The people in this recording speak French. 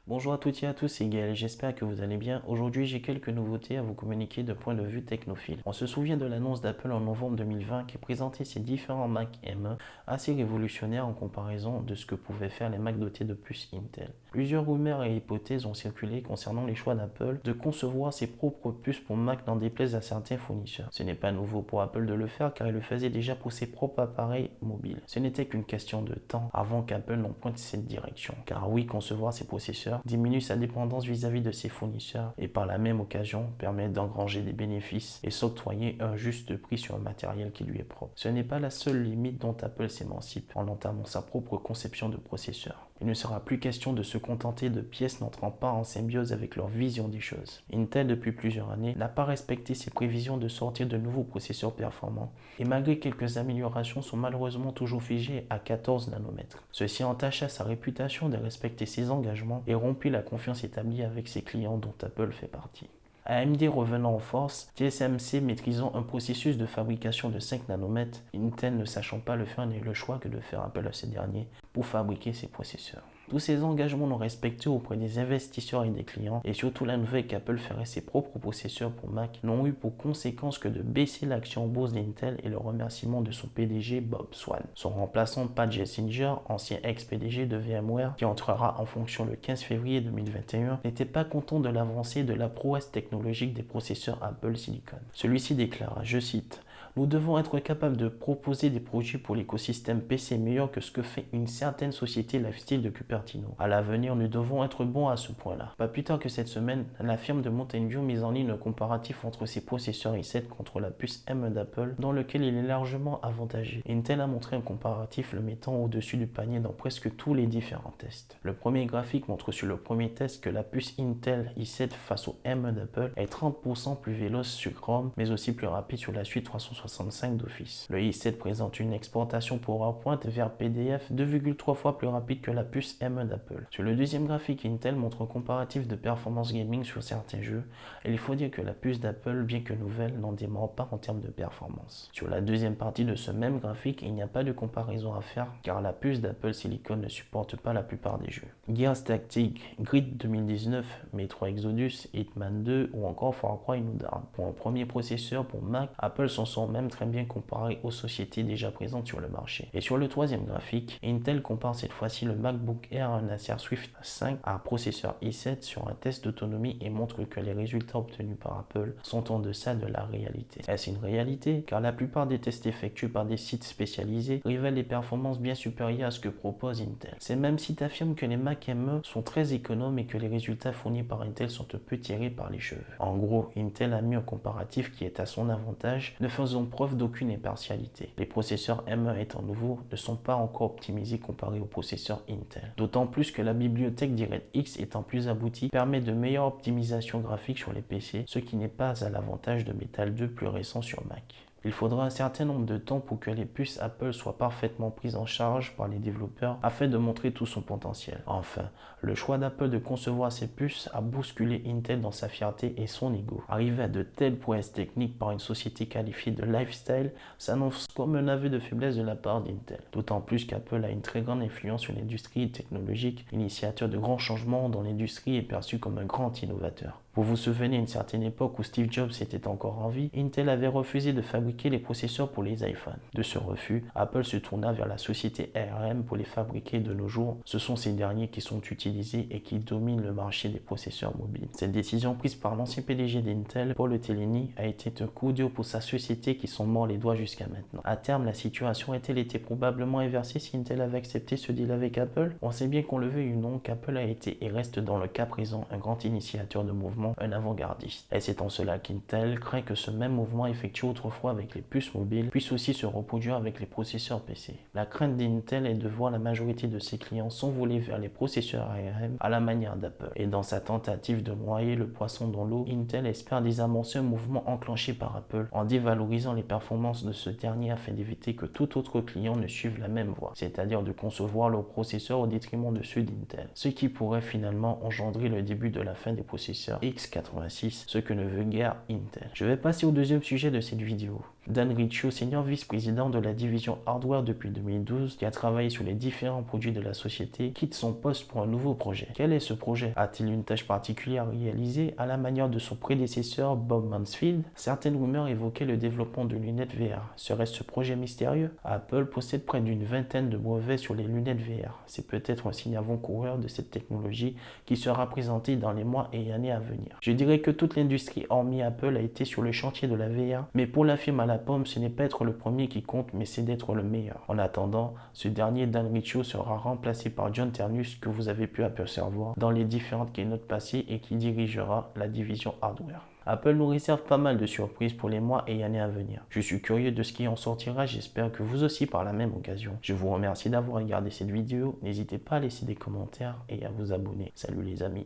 Bonjour à toutes et à tous, c'est Gaël, j'espère que vous allez bien. Aujourd'hui, j'ai quelques nouveautés à vous communiquer de point de vue technophile. On se souvient de l'annonce d'Apple en novembre 2020 qui présentait ses différents Mac M1 assez révolutionnaires en comparaison de ce que pouvaient faire les Mac dotés de puces Intel. Plusieurs rumeurs et hypothèses ont circulé concernant les choix d'Apple de concevoir ses propres puces pour Mac n'en déplaise à certains fournisseurs. Ce n'est pas nouveau pour Apple de le faire car il le faisait déjà pour ses propres appareils mobiles. Ce n'était qu'une question de temps avant qu'Apple n'emprunte cette direction. Car oui, concevoir ses processeurs diminue sa dépendance vis-à-vis de ses fournisseurs et par la même occasion permet d'engranger des bénéfices et s'octroyer un juste prix sur un matériel qui lui est propre. Ce n'est pas la seule limite dont Apple s'émancipe en entamant sa propre conception de processeurs. Il ne sera plus question de se contenter de pièces n'entrant pas en symbiose avec leur vision des choses. Intel, depuis plusieurs années, n'a pas respecté ses prévisions de sortir de nouveaux processeurs performants et malgré quelques améliorations sont malheureusement toujours figés à 14 nanomètres. Ceci entacha sa réputation de respecter ses engagements et rompit la confiance établie avec ses clients dont Apple fait partie. AMD revenant en force, TSMC maîtrisant un processus de fabrication de 5 nanomètres, Intel ne sachant pas le faire n'a eu le choix que de faire appel à ces derniers pour fabriquer ses processeurs. Tous ces engagements non respectés auprès des investisseurs et des clients, et surtout la nouvelle qu'Apple ferait ses propres processeurs pour Mac, n'ont eu pour conséquence que de baisser l'action en bourse d'Intel et le remerciement de son PDG Bob Swan. Son remplaçant Pat Gelsinger, ancien ex-PDG de VMware, qui entrera en fonction le 15 février 2021, n'était pas content de l'avancée de la prouesse technologique des processeurs Apple Silicon. Celui-ci déclara, je cite, nous devons être capables de proposer des produits pour l'écosystème PC meilleurs que ce que fait une certaine société lifestyle de Cupertino. À l'avenir, nous devons être bons à ce point-là. Pas plus tard que cette semaine, la firme de Mountain View mise en ligne un comparatif entre ses processeurs i7 contre la puce M1 d'Apple, dans lequel il est largement avantagé. Intel a montré un comparatif le mettant au-dessus du panier dans presque tous les différents tests. Le premier graphique montre sur le premier test que la puce Intel i7 face au M1 d'Apple est 30% plus véloce sur Chrome, mais aussi plus rapide sur la suite 365 d'Office. Le i7 présente une exportation PowerPoint vers PDF 2,3 fois plus rapide que la puce M1 d'Apple. Sur le deuxième graphique, Intel montre un comparatif de performance gaming sur certains jeux, et il faut dire que la puce d'Apple, bien que nouvelle, n'en dément pas en termes de performance. Sur la deuxième partie de ce même graphique, il n'y a pas de comparaison à faire, car la puce d'Apple Silicon ne supporte pas la plupart des jeux. Gears Tactics, Grid 2019, Metro Exodus, Hitman 2 ou encore Far Cry New Dawn. Pour un premier processeur pour Mac, Apple s'en sort même très bien comparé aux sociétés déjà présentes sur le marché. Et sur le troisième graphique, Intel compare cette fois-ci le MacBook Air à un Acer Swift 5 à un processeur i7 sur un test d'autonomie et montre que les résultats obtenus par Apple sont en deçà de la réalité. Est-ce une réalité? Car la plupart des tests effectués par des sites spécialisés révèlent des performances bien supérieures à ce que propose Intel. Ces mêmes sites affirment que les Mac M1 sont très économes et que les résultats fournis par Intel sont un peu tirés par les cheveux. En gros, Intel a mis un comparatif qui est à son avantage, ne faisant preuve d'aucune impartialité. Les processeurs M1 étant nouveaux ne sont pas encore optimisés comparés aux processeurs Intel. D'autant plus que la bibliothèque DirectX étant plus aboutie permet de meilleures optimisations graphiques sur les PC, ce qui n'est pas à l'avantage de Metal 2 plus récent sur Mac. Il faudra un certain nombre de temps pour que les puces Apple soient parfaitement prises en charge par les développeurs afin de montrer tout son potentiel. Enfin, le choix d'Apple de concevoir ces puces a bousculé Intel dans sa fierté et son ego. Arriver à de telles prouesses techniques par une société qualifiée de lifestyle s'annonce comme un aveu de faiblesse de la part d'Intel. D'autant plus qu'Apple a une très grande influence sur l'industrie technologique, initiateur de grands changements dont l'industrie est perçue comme un grand innovateur. Vous vous souvenez d'une certaine époque où Steve Jobs était encore en vie, Intel avait refusé de fabriquer les processeurs pour les iPhones. De ce refus, Apple se tourna vers la société ARM pour les fabriquer de nos jours. Ce sont ces derniers qui sont utilisés et qui dominent le marché des processeurs mobiles. Cette décision prise par l'ancien PDG d'Intel, Paul Otellini, a été un coup dur pour sa société qui sont morts les doigts jusqu'à maintenant. À terme, la situation a-t-elle été probablement inversée si Intel avait accepté ce deal avec Apple? On sait bien qu'on le veuille ou non qu'Apple a été et reste dans le cas présent un grand initiateur de mouvement, un avant-gardiste. Et c'est en cela qu'Intel craint que ce même mouvement effectué autrefois avec les puces mobiles puisse aussi se reproduire avec les processeurs PC. La crainte d'Intel est de voir la majorité de ses clients s'envoler vers les processeurs ARM à la manière d'Apple. Et dans sa tentative de noyer le poisson dans l'eau, Intel espère désamorcer un mouvement enclenché par Apple en dévalorisant les performances de ce dernier afin d'éviter que tout autre client ne suive la même voie, c'est-à-dire de concevoir leurs processeurs au détriment de ceux d'Intel, ce qui pourrait finalement engendrer le début de la fin des processeurs x86, ce que ne veut guère Intel. Je vais passer au deuxième sujet de cette vidéo. Dan Riccio, senior vice-président de la division hardware depuis 2012, qui a travaillé sur les différents produits de la société, quitte son poste pour un nouveau projet. Quel est ce projet? A-t-il une tâche particulière à réaliser à la manière de son prédécesseur Bob Mansfield? Certaines rumeurs évoquaient le développement de lunettes VR. Serait-ce ce projet mystérieux? Apple possède près d'une vingtaine de brevets sur les lunettes VR. C'est peut-être un signe avant-coureur de cette technologie qui sera présentée dans les mois et années à venir. Je dirais que toute l'industrie hormis Apple a été sur le chantier de la VR, mais pour la firme à la pomme, ce n'est pas être le premier qui compte, mais c'est d'être le meilleur. En attendant, ce dernier Dan Riccio sera remplacé par John Ternus, que vous avez pu apercevoir dans les différentes keynotes passées et qui dirigera la division hardware. Apple nous réserve pas mal de surprises pour les mois et années à venir. Je suis curieux de ce qui en sortira, j'espère que vous aussi par la même occasion. Je vous remercie d'avoir regardé cette vidéo, n'hésitez pas à laisser des commentaires et à vous abonner. Salut les amis.